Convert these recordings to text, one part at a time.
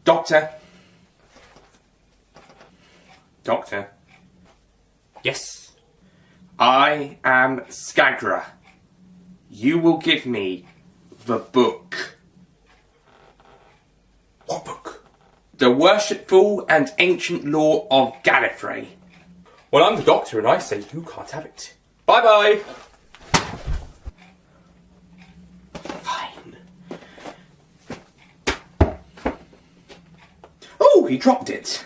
Doctor? Doctor? Yes. I am Skagra. You will give me the book. What book? The Worshipful and Ancient Law of Gallifrey. Well, I'm the Doctor and I say you can't have it. Bye-bye. Fine. Oh, he dropped it.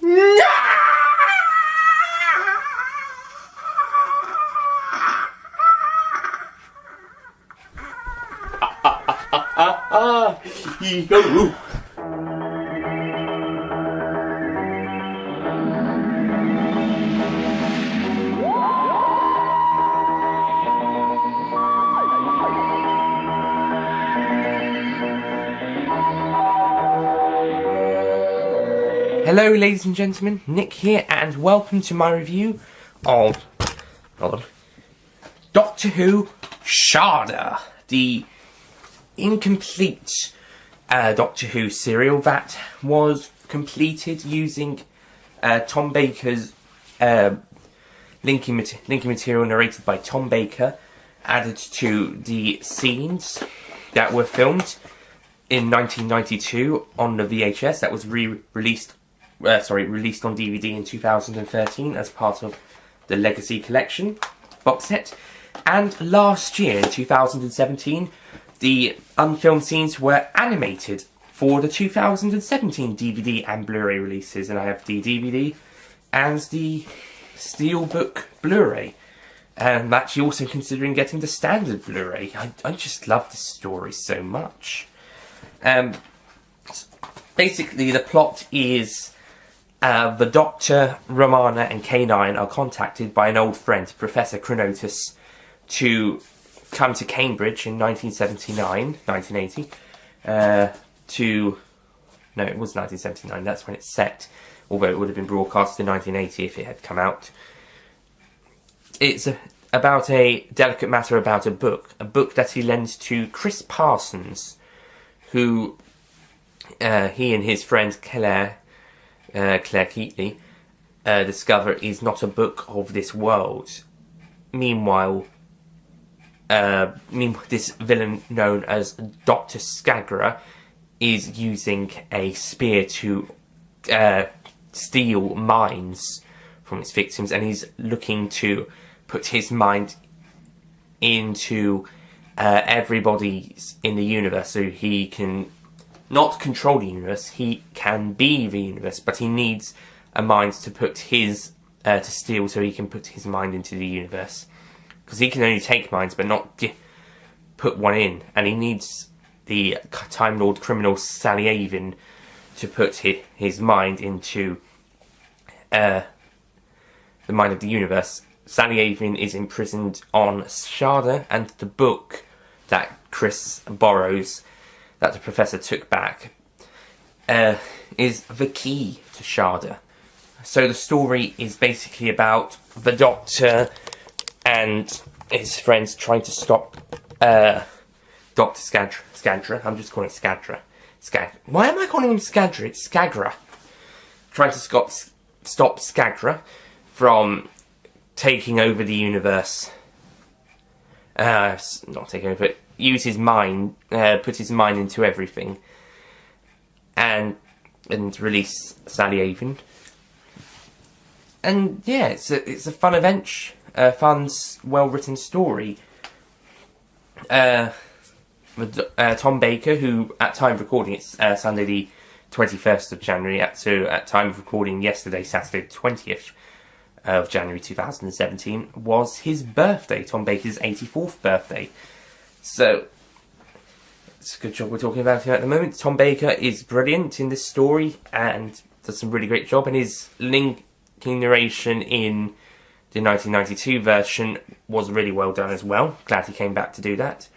Yo. Hello ladies and gentlemen, Nick here and welcome to my review of Doctor Who Shada, the incomplete Doctor Who serial that was completed using Tom Baker's linking material narrated by Tom Baker, added to the scenes that were filmed in 1992 on the VHS that was released on DVD in 2013 as part of the Legacy Collection box set. And last year, in 2017, the unfilmed scenes were animated for the 2017 DVD and Blu-ray releases, and I have the DVD and the Steelbook Blu-ray. And I'm actually also considering getting the standard Blu-ray. I just love this story so much. Basically, the plot is the Doctor, Romana and K9 are contacted by an old friend, Professor Chronotis, to come to Cambridge in 1980, no, it was 1979, that's when it's set, although it would have been broadcast in 1980 if it had come out. It's about a delicate matter about a book that he lends to Chris Parsons, who he and his friend Claire Keatley discover is not a book of this world. Meanwhile, this villain known as Dr. Skagra is using a spear to steal minds from its victims, and he's looking to put his mind into everybody in the universe, so he can not control the universe, he can be the universe, but he needs a mind to put his to steal so he can put his mind into the universe. Because he can only take minds, but not put one in. And he needs the Time Lord criminal Sally Avon to put his mind into the mind of the universe. Sally Avon is imprisoned on Shada, and the book that Chris borrows, that the Professor took back, is the key to Shada. So the story is basically about the Doctor and his friends trying to stop Dr. Skadra. I'm just calling it Skadra. Why am I calling him Skadra? It's Skagra. Trying to stop Skagra from taking over the universe. Not taking over it. Use his mind, put his mind into everything. And release Sally Avon. And yeah, it's a fun adventure. Fun, well-written story. With Tom Baker, who at time of recording, it's Sunday the 21st of January, so at time of recording yesterday, Saturday the 20th of January 2017, was his birthday, Tom Baker's 84th birthday. So, it's a good job we're talking about him at the moment. Tom Baker is brilliant in this story and does some really great job, and his linking narration in the 1992 version was really well done as well. Glad he came back to do that.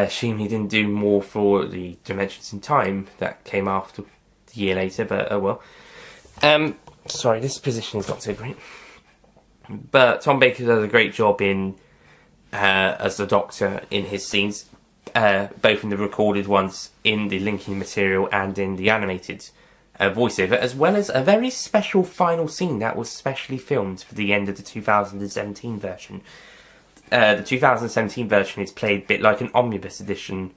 Shame he didn't do more for the Dimensions in Time that came after the year later, but oh well. Sorry, this position is not so great. But Tom Baker does a great job in as the Doctor in his scenes, both in the recorded ones, in the linking material, and in the animated voiceover, as well as a very special final scene that was specially filmed for the end of the 2017 version. The 2017 version is played a bit like an omnibus edition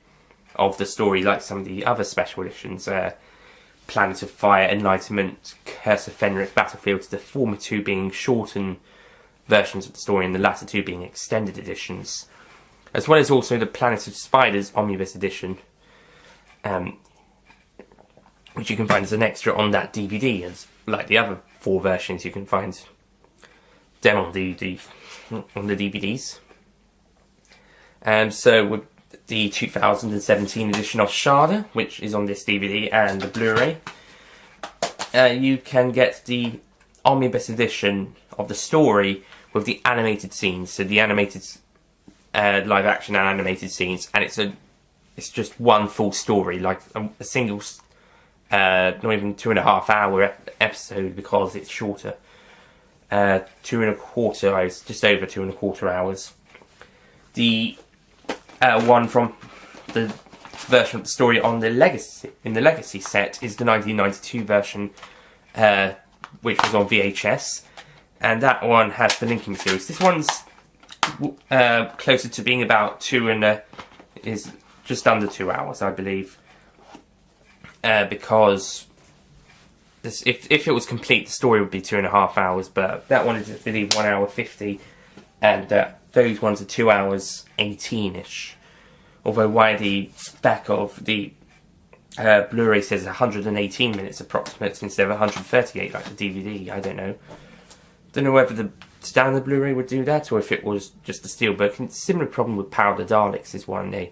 of the story, like some of the other special editions, Planet of Fire, Enlightenment, Curse of Fenric, Battlefields, the former two being shortened versions of the story and the latter two being extended editions, as well as also the Planet of Spiders omnibus edition, which you can find as an extra on that DVD, as like the other 4 versions you can find them on the DVDs. So with the 2017 edition of Shada, which is on this DVD and the Blu-ray, you can get the omnibus edition of the story with the animated scenes, so the animated live action and animated scenes, and it's just one full story, like a single, not even 2.5 hour episode, because it's shorter. 2.25 hours, just over 2.25 hours. The one from the version of the story on the Legacy set is the 1992 version, which was on VHS, and that one has the linking materials. This one's closer to being about is just under 2 hours, I believe, because if it was complete, the story would be 2.5 hours, but that one is, I believe, 1 hour 50, and those ones are 2 hours 18-ish. Although why the back of the Blu-ray says 118 minutes approximate instead of 138 like the DVD, I don't know. Don't know whether the standard Blu-ray would do that, or if it was just the steelbook. Similar problem with Power of the Daleks is one. The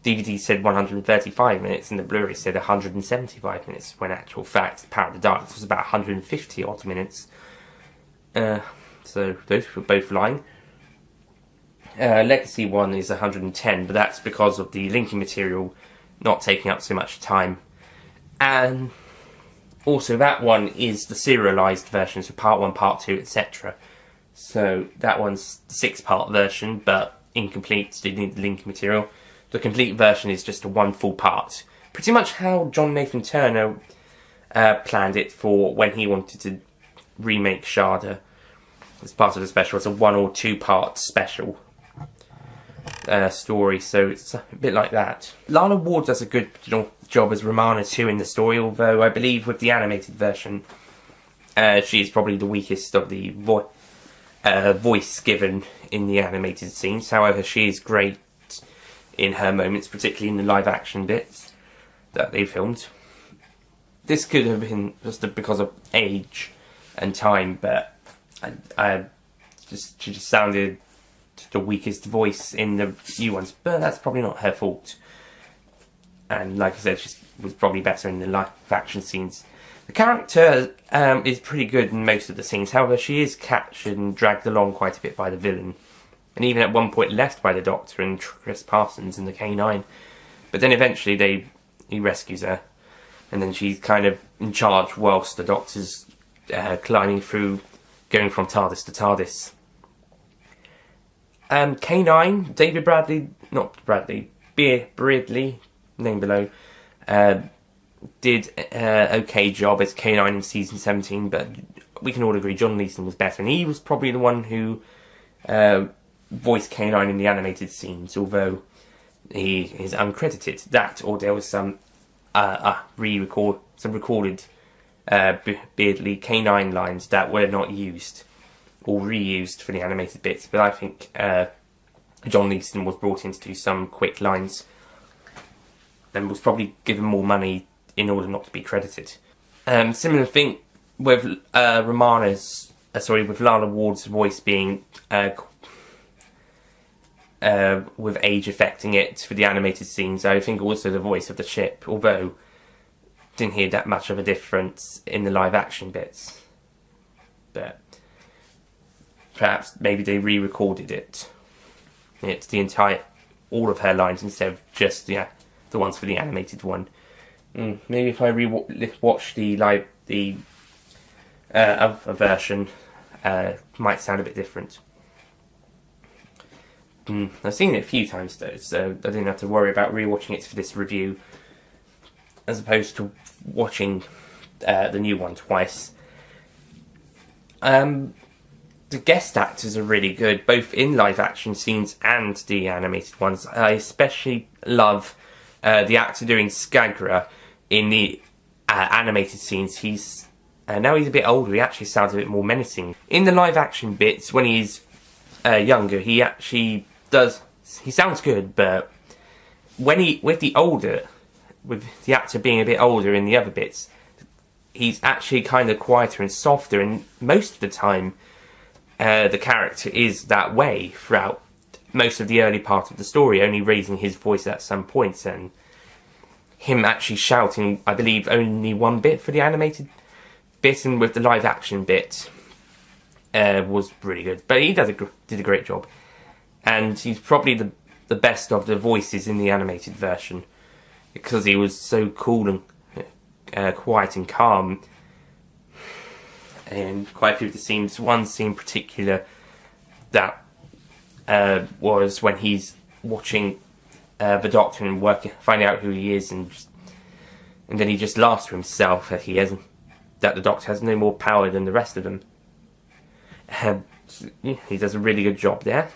DVD said 135 minutes and the Blu-ray said 175 minutes, when in actual fact Power of the Daleks was about 150 odd minutes. So those were both lying. Legacy one is 110, but that's because of the linking material not taking up so much time. And also that one is the serialised version, so part 1, part 2, etc. So that one's the 6-part version, but incomplete, so you need the linking material. The complete version is just a one full part. Pretty much how John Nathan Turner planned it for when he wanted to remake Shada. As part of the special, it's a 1 or 2 part special story, so it's a bit like that. Lana Ward does a good job as Romana too in the story, although I believe with the animated version she is probably the weakest of the voice given in the animated scenes. However, she is great in her moments, particularly in the live action bits that they filmed. This could have been just because of age and time, but she just sounded the weakest voice in the new ones, but that's probably not her fault. And like I said, she was probably better in the live action scenes. The character is pretty good in most of the scenes, however she is captured and dragged along quite a bit by the villain, and even at one point left by the Doctor and Chris Parsons and the K9, but then eventually he rescues her, and then she's kind of in charge whilst the Doctor's climbing through, going from TARDIS to TARDIS. K9, David Bradley, Beardley, name below, did an okay job as K9 in season 17, but we can all agree John Leeson was better, and he was probably the one who voiced K9 in the animated scenes, although he is uncredited. That, or there was some recorded Beardley K9 lines that were not used or reused for the animated bits, but I think John Leeson was brought in to do some quick lines and was probably given more money in order not to be credited. Similar thing with with Lana Ward's voice being with age affecting it for the animated scenes. I think also the voice of the ship, although didn't hear that much of a difference in the live action bits, but perhaps maybe they re-recorded it. It's all of her lines instead of just the ones for the animated one. Maybe if I watch the other version, might sound a bit different. I've seen it a few times though, so I didn't have to worry about rewatching it for this review, as opposed to watching the new one twice. The guest actors are really good, both in live action scenes and the animated ones. I especially love the actor doing Skagra in the animated scenes. He's now he's a bit older, he actually sounds a bit more menacing. In the live action bits, when he's younger, he actually he sounds good, but when with the actor being a bit older in the other bits, he's actually kind of quieter and softer, and most of the time the character is that way throughout most of the early part of the story, only raising his voice at some points, and him actually shouting, I believe, only one bit for the animated bit, and with the live action bit was really good. But he did a great job, and he's probably the best of the voices in the animated version, because he was so cool and quiet and calm. And quite a few of the scenes, one scene in particular that was when he's watching the Doctor and finding out who he is, and then he just laughs to himself that the Doctor has no more power than the rest of them. He does a really good job there.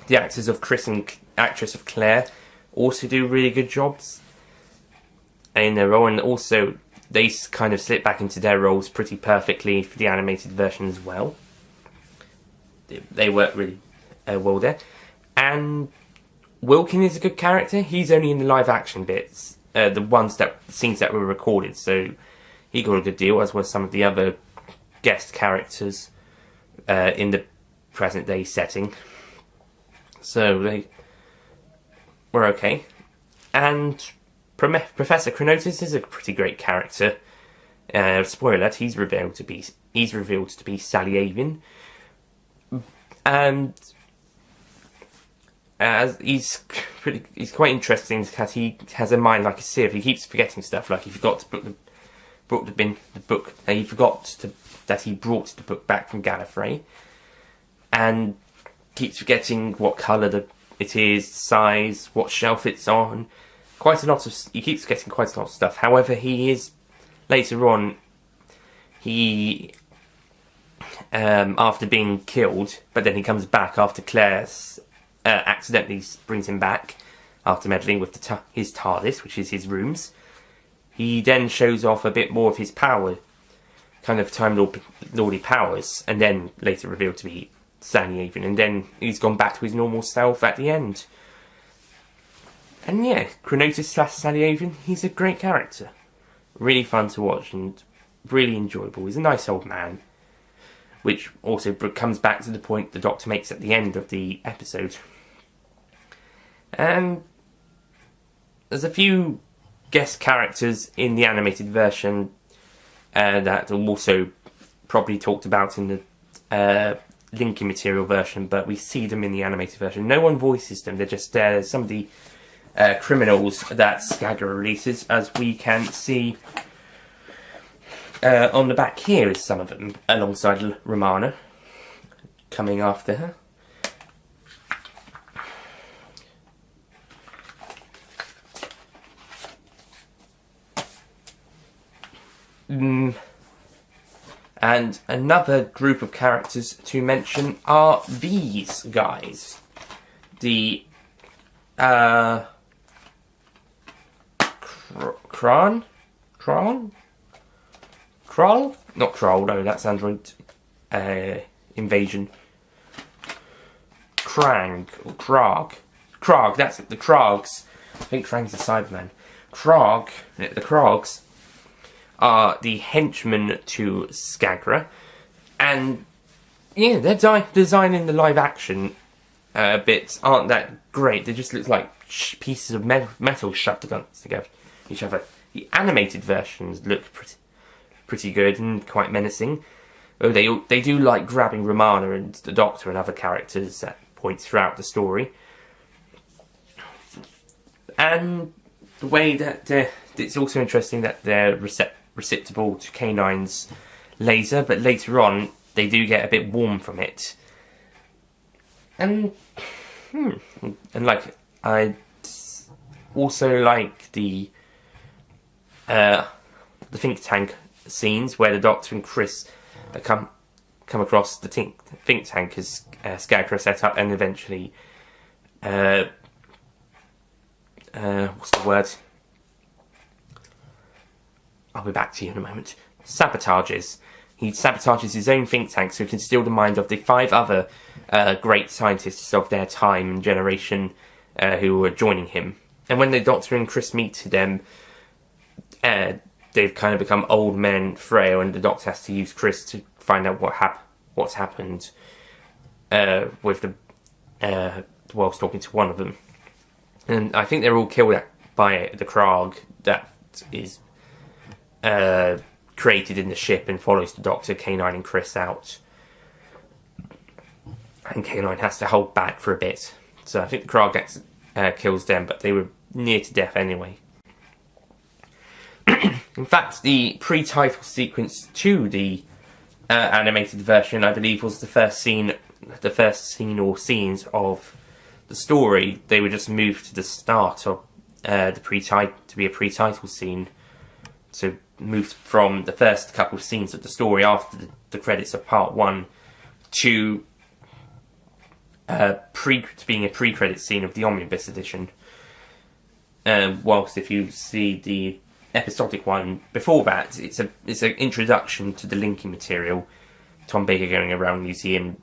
The actors of Chris and actress of Claire also do really good jobs in their role, and also they kind of slip back into their roles pretty perfectly for the animated version as well. They work really well there. And Wilkin is a good character. He's only in the live action bits, the scenes that were recorded, so he got a good deal, as well as some of the other guest characters in the present day setting. So they were okay. And Professor Chronotis is a pretty great character. Spoiler: he's revealed to be Sally Avon, and he's quite interesting because he has a mind like a sieve. He keeps forgetting stuff, like he forgot to put the book. He forgot that he brought the book back from Gallifrey, and keeps forgetting what colour it is, size, what shelf it's on. He keeps forgetting quite a lot of stuff. However, he is later on. He after being killed, but then he comes back after Claire accidentally brings him back after meddling with his TARDIS, which is his rooms. He then shows off a bit more of his power, kind of Time Lordy powers, and then later revealed to be Sally Avon, and then he's gone back to his normal self at the end. And yeah, Chronotis / Sally Avon, he's a great character. Really fun to watch and really enjoyable. He's a nice old man, which also comes back to the point the Doctor makes at the end of the episode. And there's a few guest characters in the animated version that are also probably talked about in the linking material version, but we see them in the animated version. No one voices them, they're just some of the criminals that Skagra releases, as we can see on the back here is some of them, alongside Romana, coming after her. And another group of characters to mention are these guys. The Kron? Kroll? Not Kroll, no, that's Android Invasion. Krang, or Krog, that's it, the Krogs. I think Krang's the Cyberman. The Krogs are the henchmen to Skagra, and yeah, their design in the live action bits aren't that great. They just look like pieces of metal shoved against each other. The animated versions look pretty good and quite menacing. Oh, they do like grabbing Romana and the Doctor and other characters at points throughout the story. And the way that it's also interesting that they're receptible to K9's laser, but later on they do get a bit warm from it. And like, I also like the think tank scenes where the Doctor and Chris come across the think tank as Skagra set up, and eventually what's the word? I'll be back to you in a moment. Sabotages. He sabotages his own think tank so he can steal the mind of the 5 other great scientists of their time and generation who were joining him. And when the Doctor and Chris meet them, they've kind of become old men, frail, and the Doctor has to use Chris to find out what's happened with whilst talking to one of them. And I think they're all killed by the Krog that is created in the ship and follows the Doctor, K9 and Chris out. And K9 has to hold back for a bit. So I think the Krog kills them, but they were near to death anyway. In fact, the pre-title sequence to the animated version, I believe, was the first scene or scenes of the story. They were just moved to the start of to be a pre-title scene. So moved from the first couple of scenes of the story after the credits of part 1 to being a pre-credit scene of the Omnibus edition. Whilst if you see the episodic one before that, it's an introduction to the linking material. Tom Baker going around the museum,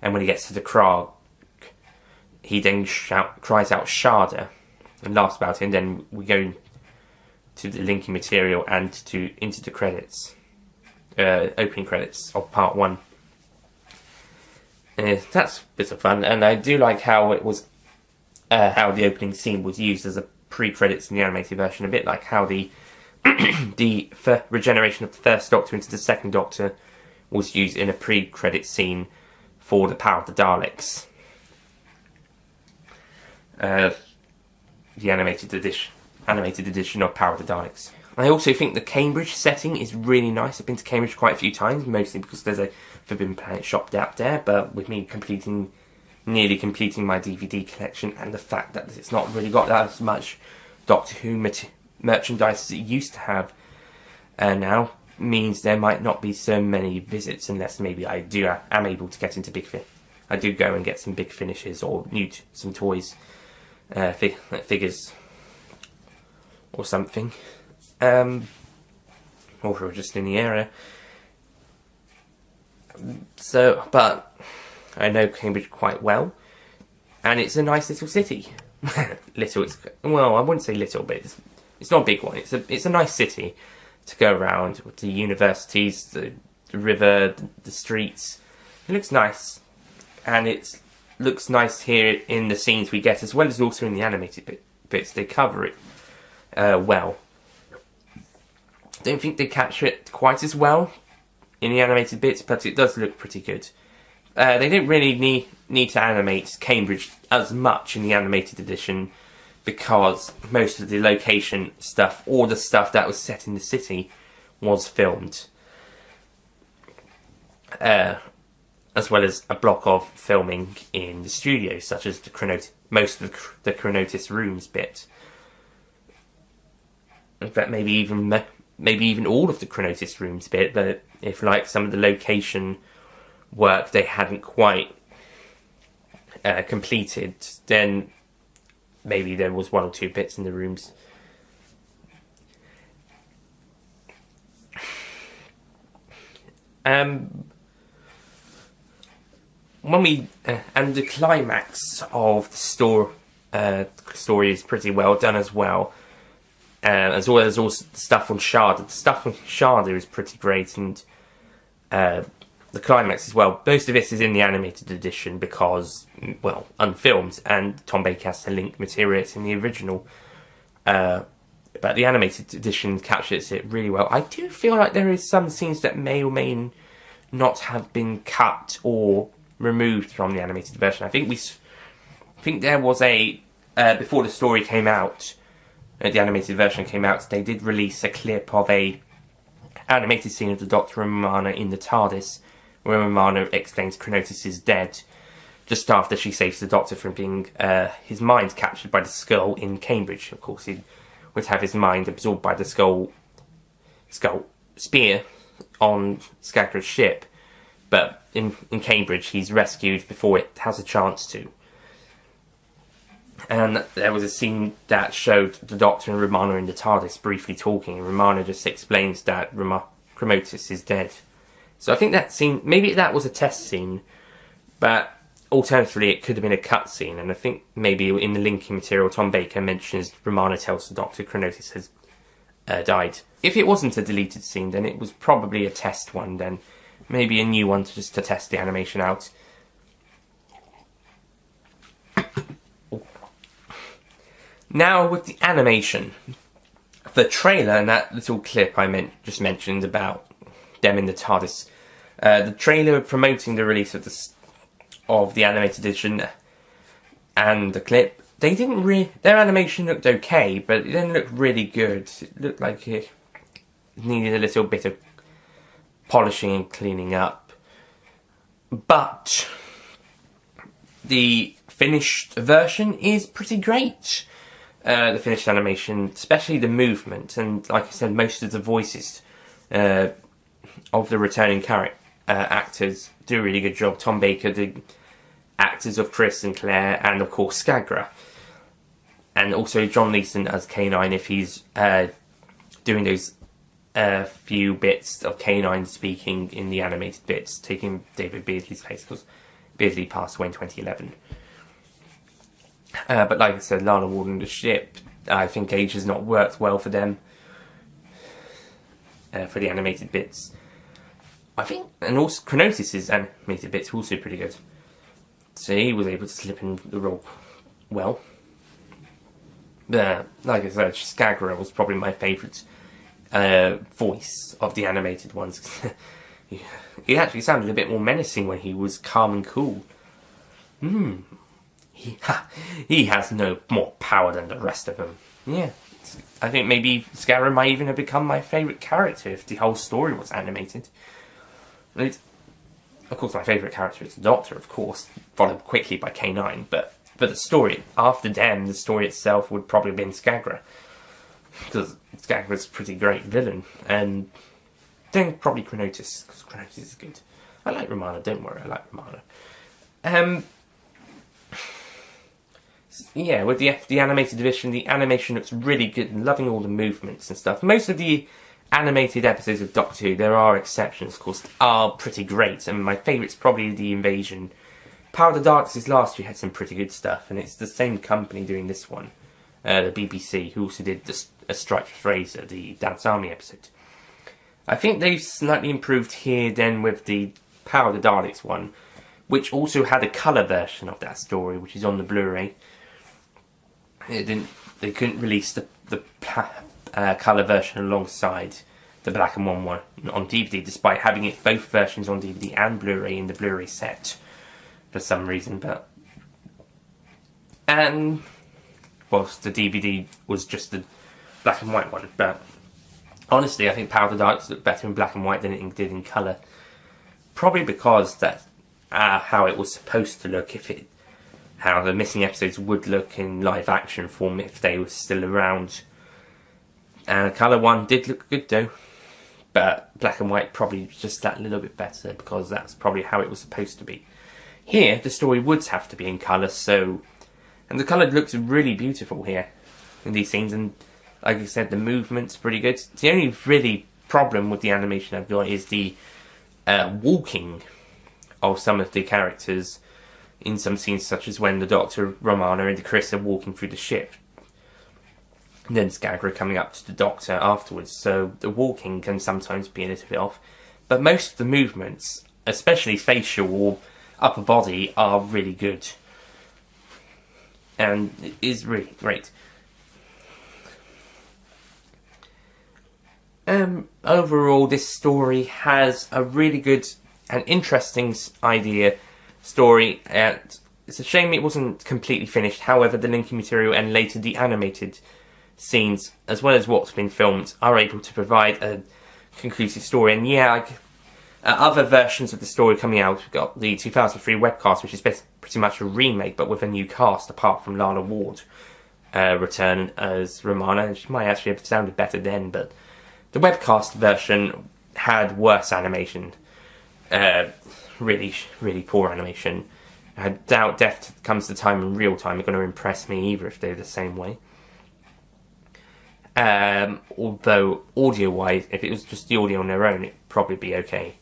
and when he gets to the Krog, he then cries out Shada and laughs about it, and then we go to the linking material and into the credits, opening credits of part 1. That's a bit of fun, and I do like how it was how the opening scene was used as a pre-credits in the animated version, a bit like how the regeneration of the first Doctor into the second Doctor was used in a pre-credit scene for the Power of the Daleks. The animated edition of Power of the Daleks. I also think the Cambridge setting is really nice. I've been to Cambridge quite a few times, mostly because there's a Forbidden Planet shop out there, but with me nearly completing my DVD collection, and the fact that it's not really got that as much Doctor Who merchandise as it used to have now, means there might not be so many visits unless maybe I am able to get into I do go and get some big finishes or some toys, figures or something, or if we're just in the area. So, but I know Cambridge quite well, and it's a nice little city. I wouldn't say little, but it's not a big one. It's a nice city to go around with the universities, the river, the streets. It looks nice, and it looks nice here in the scenes we get, as well as also in the animated bits. They cover it well. Don't think they capture it quite as well in the animated bits, but it does look pretty good. They don't really need to animate Cambridge as much in the animated edition, because most of the location stuff, or the stuff that was set in the city, was filmed. As well as a block of filming in the studio, such as most of the Chronotis rooms bit. In fact, maybe even all of the Chronotis rooms bit, but if like some of the location work they hadn't quite completed, then maybe there was 1 or 2 bits in the rooms. And the climax of the story is pretty well done as well. As well as also the stuff on Shada. The stuff on Shada is pretty great, and the climax as well. Most of this is in the animated edition because, well, unfilmed, and Tom Baker has to link material in the original. But the animated edition captures it really well. I do feel like there is some scenes that may or may not have been cut or removed from the animated version. I think there was before the story came out, the animated version came out, they did release a clip of a animated scene of the Doctor and Romana in the TARDIS when Romana explains Chronotis is dead, just after she saves the Doctor from being his mind captured by the skull in Cambridge. Of course, he would have his mind absorbed by the skull spear on Skagra's ship, but in Cambridge he's rescued before it has a chance to. And there was a scene that showed the Doctor and Romana in the TARDIS briefly talking, and Romana just explains that Chronotis is dead. So I think that scene, maybe that was a test scene, but alternatively it could have been a cut scene, and I think maybe in the linking material Tom Baker mentions Romana tells the Doctor Chronotis has died. If it wasn't a deleted scene, then it was probably a test one, then maybe a new one just to test the animation out. Now with the animation, the trailer and that little clip I just mentioned about them in the TARDIS, the trailer promoting the release of the animated edition and the clip, they didn't their animation looked okay, but it didn't look really good. It looked like it needed a little bit of polishing and cleaning up. But the finished version is pretty great. The finished animation, especially the movement, and like I said, most of the voices of the returning actors do a really good job. Tom Baker, the actors of Chris and Claire, and of course Skagra. And also John Leeson as K9 if he's doing those few bits of K9 speaking in the animated bits, taking David Beardsley's place, because Beardsley passed away in 2011. But like I said, Lana Ward and the ship, I think age has not worked well for them, for the animated bits. I think, and also Chronotis' animated bits were also pretty good. So he was able to slip in the role well. But like I said, Skagra was probably my favourite voice of the animated ones. He actually sounded a bit more menacing when he was calm and cool. He has no more power than the rest of them. Yeah, I think maybe Skagra might even have become my favourite character if the whole story was animated. Of course, my favourite character is the Doctor, of course, followed quickly by K9, but the story, after them, the story itself would probably have been Skagra, because Skagra's a pretty great villain, and then probably Chronotis, because Chronotis is good. I like Romana, don't worry, I like Romana. Yeah, with the animated edition, the animation looks really good, and loving all the movements and stuff. Most of the animated episodes of Doctor Who, there are exceptions, of course, are pretty great, and my favourite's probably The Invasion. Power of the Daleks last year had some pretty good stuff, and it's the same company doing this one, the BBC, who also did A Strike for Fraser, the Dad's Army episode. I think they've slightly improved here then with the Power of the Daleks one, which also had a colour version of that story, which is on the Blu-ray. They couldn't release the colour version alongside the black and white one on DVD, despite having it both versions on DVD and Blu-ray in the Blu-ray set for some reason. And whilst the DVD was just the black and white one, but honestly, I think Power of the Daleks looked better in black and white than it did in colour. Probably because that's how it was supposed to look, how the missing episodes would look in live action form if they were still around. And the colour one did look good though, but black and white probably just that little bit better because that's probably how it was supposed to be. Here, the story would have to be in colour, and the colour looks really beautiful here in these scenes, and like I said, the movement's pretty good. The only really problem with the animation I've got is the walking of some of the characters in some scenes, such as when the Doctor, Romana and Chris are walking through the ship, and then Skagra coming up to the Doctor afterwards, so the walking can sometimes be a little bit off. But most of the movements, especially facial or upper body, are really good. And it is really great. Overall, this story has a really good and interesting story, and it's a shame it wasn't completely finished. However, the linking material and later the animated scenes, as well as what's been filmed, are able to provide a conclusive story. And yeah, Other versions of the story coming out, we've got the 2003 webcast, which is pretty much a remake, but with a new cast, apart from Lana Ward return as Romana. She might actually have sounded better then, but the webcast version had worse animation. Really, really poor animation. I doubt Death Comes to Time in real time are going to impress me either if they're the same way. Although, audio-wise, if it was just the audio on their own, it'd probably be okay.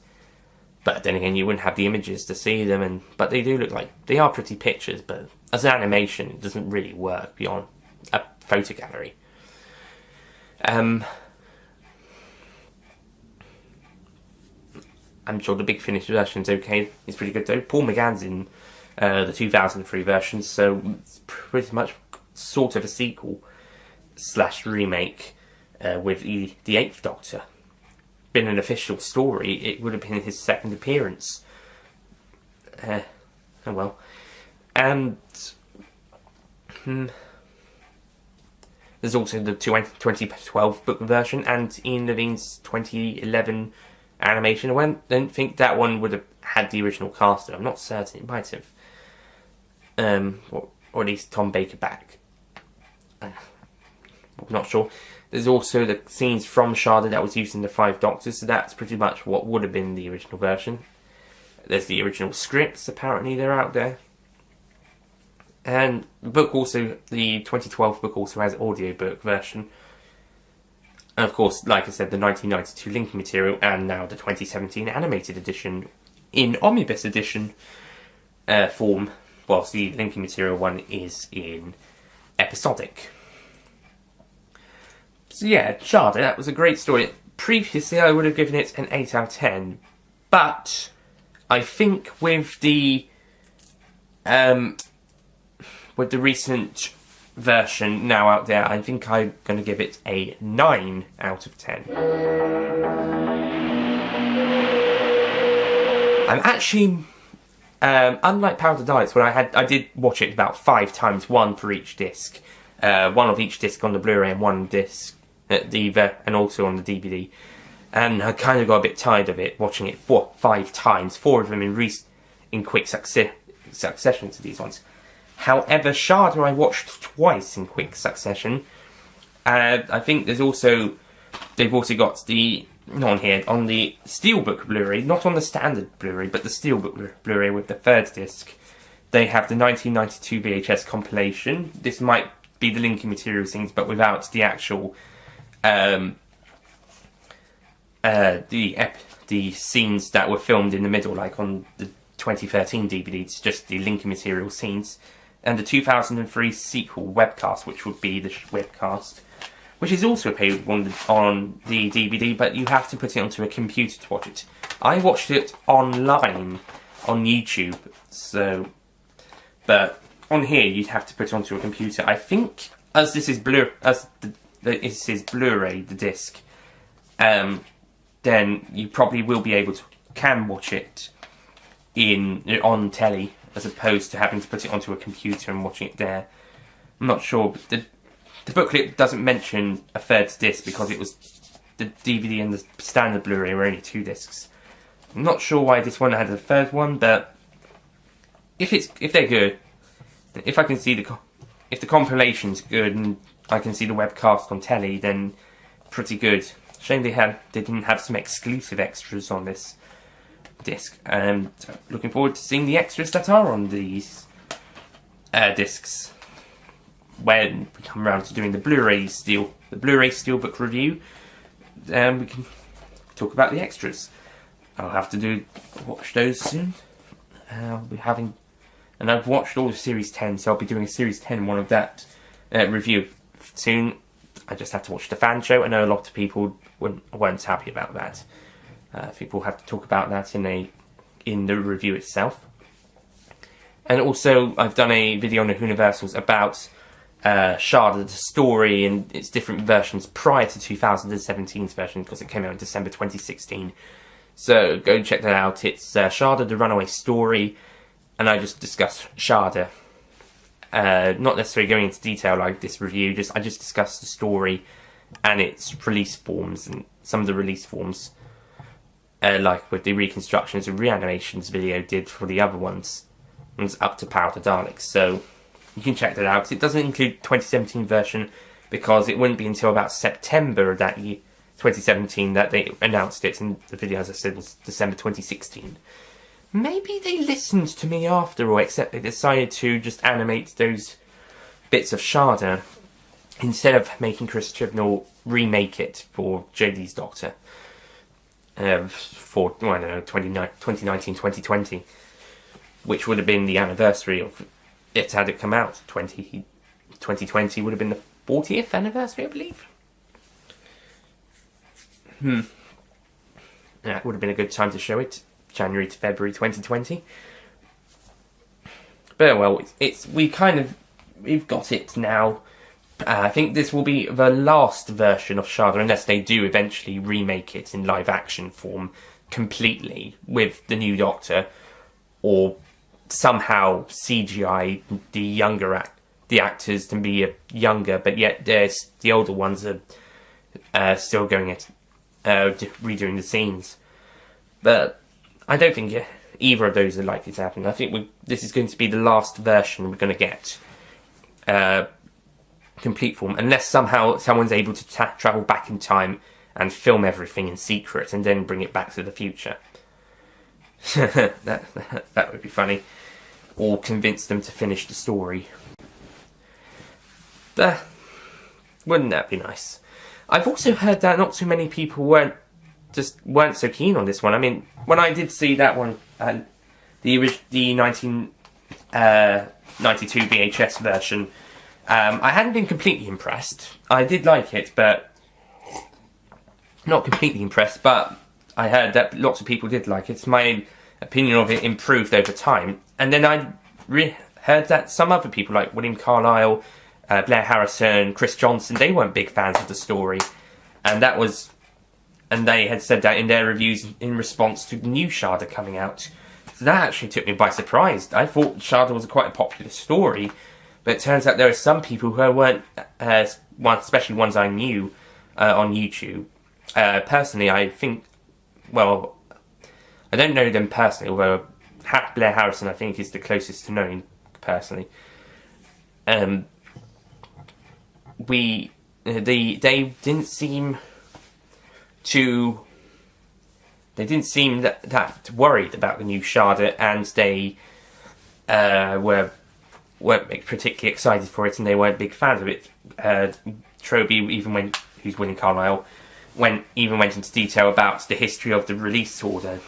But then again, you wouldn't have the images to see them, but they do look like... They are pretty pictures, but as an animation, it doesn't really work beyond a photo gallery. I'm sure the Big Finish version's okay. It's pretty good, though. Paul McGann's in the 2003 version, so it's pretty much sort of a sequel / remake with the Eighth Doctor. Been an official story, it would have been his second appearance. Oh well. And there's also the 2012 book version and Ian Levine's 2011 animation. I don't think that one would have had the original cast. I'm not certain. It might have. Or at least Tom Baker back. I'm not sure. There's also the scenes from Shada that was used in the Five Doctors, so that's pretty much what would have been the original version. There's the original scripts, apparently they're out there. And the book also, the 2012 book also has audiobook version. And of course, like I said, the 1992 linking material and now the 2017 animated edition in omnibus edition form, whilst the linking material one is in episodic. So yeah, Shada, that was a great story. Previously, I would have given it an 8 out of 10, but I think with the recent version now out there, I think I'm going to give it a 9 out of 10. I'm actually, unlike Power of the Daleks, where I did watch it about 5 times, one for each disc. One of each disc on the Blu-ray and one disc and also on the DVD, and I kind of got a bit tired of it, watching it 5 times, 4 of them in quick succession to these ones. However, Shada I watched twice in quick succession. I think they've also got not on here, on the Steelbook Blu-ray, not on the standard Blu-ray, but the Steelbook Blu-ray with the 3rd disc. They have the 1992 VHS compilation. This might be the linking material scenes, but without the actual the scenes that were filmed in the middle, like on the 2013 DVD. It's just the linking material scenes, and the 2003 sequel webcast, which would be the webcast, which is also available on the DVD, but you have to put it onto a computer to watch it. I watched it online on YouTube, but on here you'd have to put it onto a computer. I think as this is Blu-ray, the disc, then you probably will be able to watch it on telly, as opposed to having to put it onto a computer and watching it there. I'm not sure, but the booklet doesn't mention a 3rd disc because it was the DVD and the standard Blu-ray were only 2 discs. I'm not sure why this one had a 3rd one, but if they're good, if I can see if the compilation's good and I can see the webcast on telly, then pretty good. Shame they didn't have some exclusive extras on this disc. And looking forward to seeing the extras that are on these discs when we come around to doing the Blu-ray Steelbook review. We can talk about the extras. I'll have to watch those soon. I'll be having. And I've watched all of Series 10, so I'll be doing a Series 10 one of that review soon. I just have to watch the fan show. I know a lot of people weren't happy about that. I think we'll have to talk about that in the review itself. And also, I've done a video on the Universals about Shada, the story, and its different versions prior to 2017's version, because it came out in December 2016. So go check that out. It's Shada, the Runaway Story. And I just discussed Shada. Not necessarily going into detail like this review, I just discussed the story and its release forms and some of the release forms. like with the reconstructions and reanimations video did for the other ones. It's up to Power to Daleks, so you can check that out. It doesn't include 2017 version because it wouldn't be until about September of that year, 2017, that they announced it, and the video, as I said, was December 2016. Maybe they listened to me after all, except they decided to just animate those bits of Shada instead of making Chris Chibnall remake it for JD's Doctor for, well, I don't know, 2019, 2020, which would have been the anniversary of it had it come out. 2020 would have been the 40th anniversary, I believe. Yeah, it would have been a good time to show it. January to February 2020. But well, we've got it now. I think this will be the last version of Shada, unless they do eventually remake it in live action form completely with the new Doctor, or somehow CGI the actors to be younger, but yet the older ones are still going at redoing the scenes. But I don't think either of those are likely to happen. I think this is going to be the last version we're going to get complete form, unless somehow someone's able to travel back in time and film everything in secret and then bring it back to the future. that would be funny. Or convince them to finish the story. Wouldn't that be nice? I've also heard that not too many people weren't so keen on this one. I mean, when I did see that one, the 1992 VHS version, I hadn't been completely impressed. I did like it, but not completely impressed. But I heard that lots of people did like it. My opinion of it improved over time. And then I heard that some other people, like William Carlyle, Blair Harrison, Chris Johnson, they weren't big fans of the story. And they had said that in their reviews in response to the new Shada coming out. So that actually took me by surprise. I thought Shada was quite a popular story, but it turns out there are some people who weren't, especially ones I knew on YouTube. Personally, I think, well, I don't know them personally, although Blair Harrison I think is the closest to knowing personally. They didn't seem that worried about the new Shada, and they weren't particularly excited for it, and they weren't big fans of it. Troby, who's William Carlyle, went into detail about the history of the release order,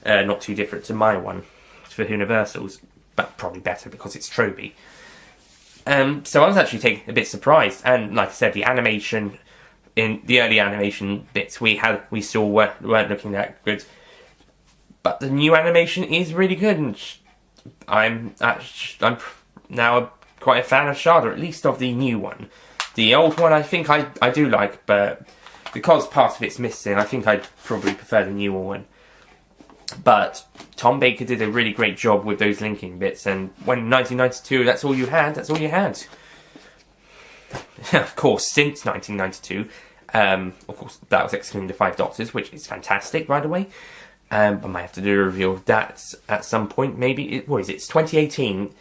not too different to my one for Universals, but probably better because it's Troby. So I was actually a bit surprised, and like I said, the animation in the early animation bits we saw weren't looking that good, but the new animation is really good, and I'm now quite a fan of Shada, at least of the new one. The old one I think I do like, but because part of it's missing, I think I'd probably prefer the newer one. But Tom Baker did a really great job with those linking bits, and when 1992, that's all you had. Of course, since 1992, of course, that was excluding the 5 Doctors, which is fantastic, by the way. I might have to do a review of that at some point. Maybe, it's 2018,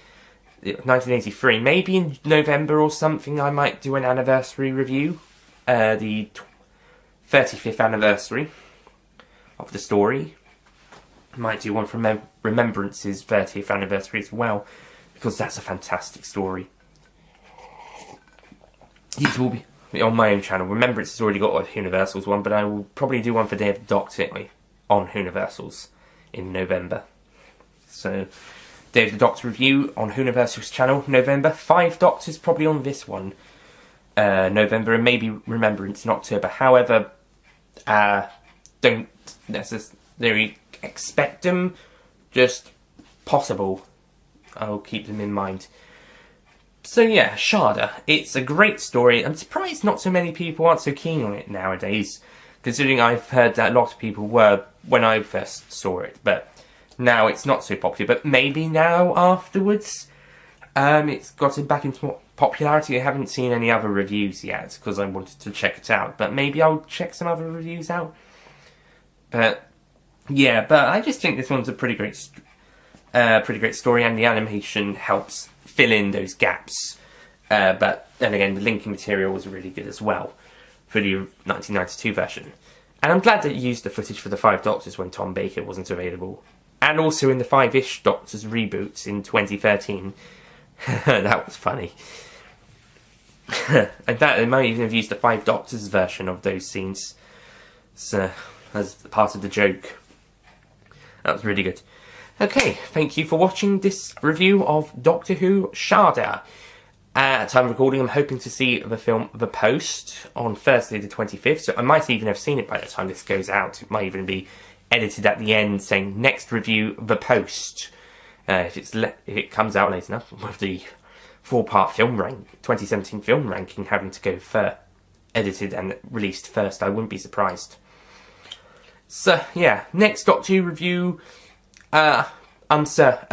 1983. Maybe in November or something, I might do an anniversary review. The 35th anniversary of the story. I might do one from Remembrance's 30th anniversary as well, because that's a fantastic story. These will be on my own channel. Remembrance has already got a Universal's one, but I will probably do one for Day of the Doctor on Universal's in November. So, Day of the Doctor review on Universal's channel, November. 5 Doctors probably on this one, November, and maybe Remembrance in October. However, don't necessarily expect them, just possible. I'll keep them in mind. So yeah, Shada. It's a great story. I'm surprised not so many people aren't so keen on it nowadays, considering I've heard that a lot of people were when I first saw it, but now it's not so popular. But maybe now afterwards, it's gotten back into more popularity. I haven't seen any other reviews yet, because I wanted to check it out, but maybe I'll check some other reviews out. But Yeah, but I just think this one's a pretty great story, and the animation helps fill in those gaps. But then again, the linking material was really good as well for the 1992 version. And I'm glad that it used the footage for the Five Doctors when Tom Baker wasn't available. And also in the Five-ish Doctors reboots in 2013. That was funny. In fact, they might even have used the Five Doctors version of those scenes as part of the joke. That was really good. Okay, thank you for watching this review of Doctor Who Shada. At time of recording, I'm hoping to see the film The Post on Thursday the 25th, so I might even have seen it by the time this goes out. It might even be edited at the end saying, next review, The Post. If it comes out late enough, with the 4-part 2017 film ranking having to go for edited and released first, I wouldn't be surprised. So, yeah, next Doctor Who review, I was going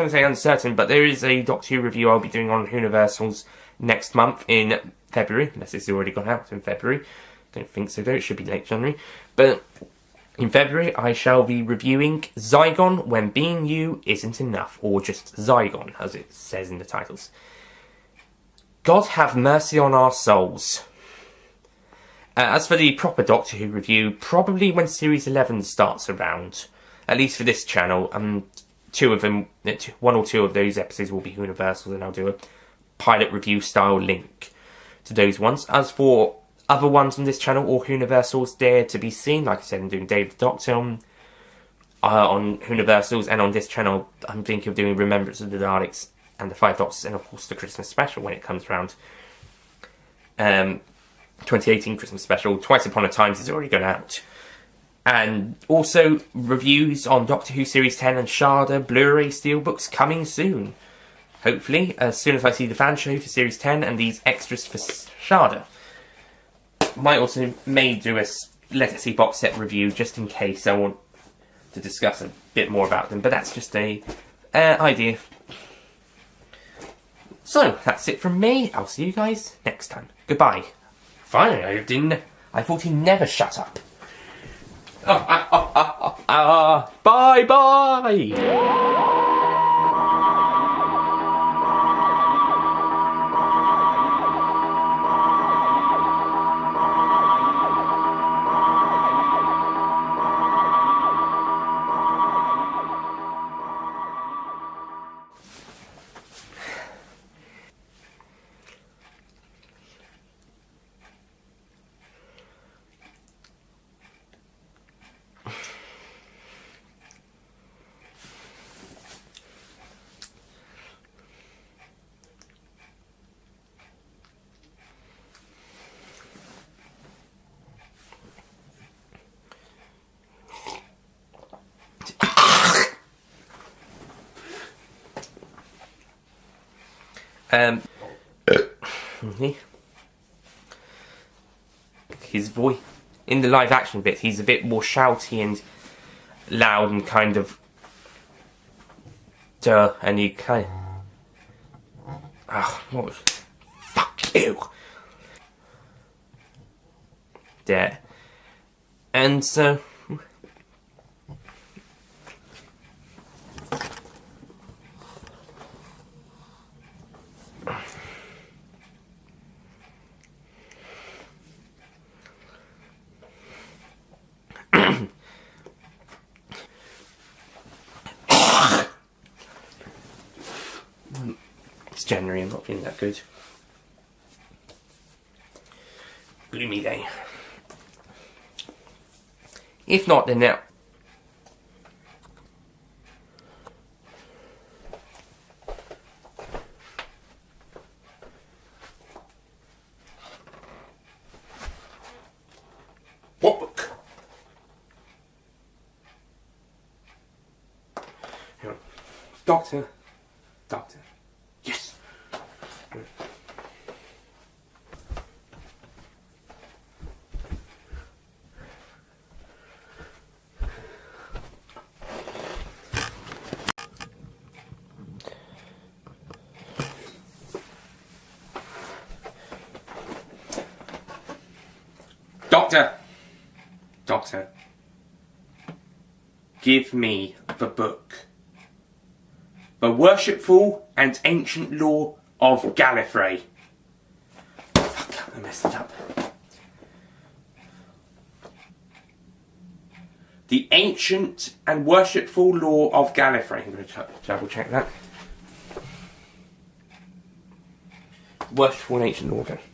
to say uncertain, but there is a Doctor Who review I'll be doing on Universal's next month in February, unless it's already gone out in February. Don't think so though, it should be late January. But in February, I shall be reviewing Zygon When Being You Isn't Enough, or just Zygon, as it says in the titles. God have mercy on our souls. As for the proper Doctor Who review, probably when Series 11 starts around, at least for this channel, one or two of those episodes will be Universal, and I'll do a pilot review style link to those ones. As for other ones on this channel, or Universals dare to be seen, like I said, I'm doing Day of the Doctor on Universals, and on this channel I'm thinking of doing Remembrance of the Daleks and the Five Doctors, and of course the Christmas special when it comes round. 2018 Christmas special, Twice Upon a Time, is already gone out. And also reviews on Doctor Who Series 10 and Shada Blu-ray steelbooks coming soon. Hopefully, as soon as I see the fan show for Series 10 and these extras for Shada. May do a Legacy box set review just in case I want to discuss a bit more about them, but that's just a idea. So, that's it from me. I'll see you guys next time. Goodbye. Finally, I thought he'd never shut up. Bye bye! His voice in the live action bit, he's a bit more shouty and loud and kind of and you kind of what was fuck you there, and so it's January, I'm not feeling that good. Gloomy day. If not, then now. What book? Doctor. Yes. Doctor. Give me the book. The Worshipful and Ancient Law of Gallifrey. Fuck, I messed it up. The Ancient and Worshipful Law of Gallifrey. I'm going to double check that. Worshipful and Ancient Law of Gallifrey.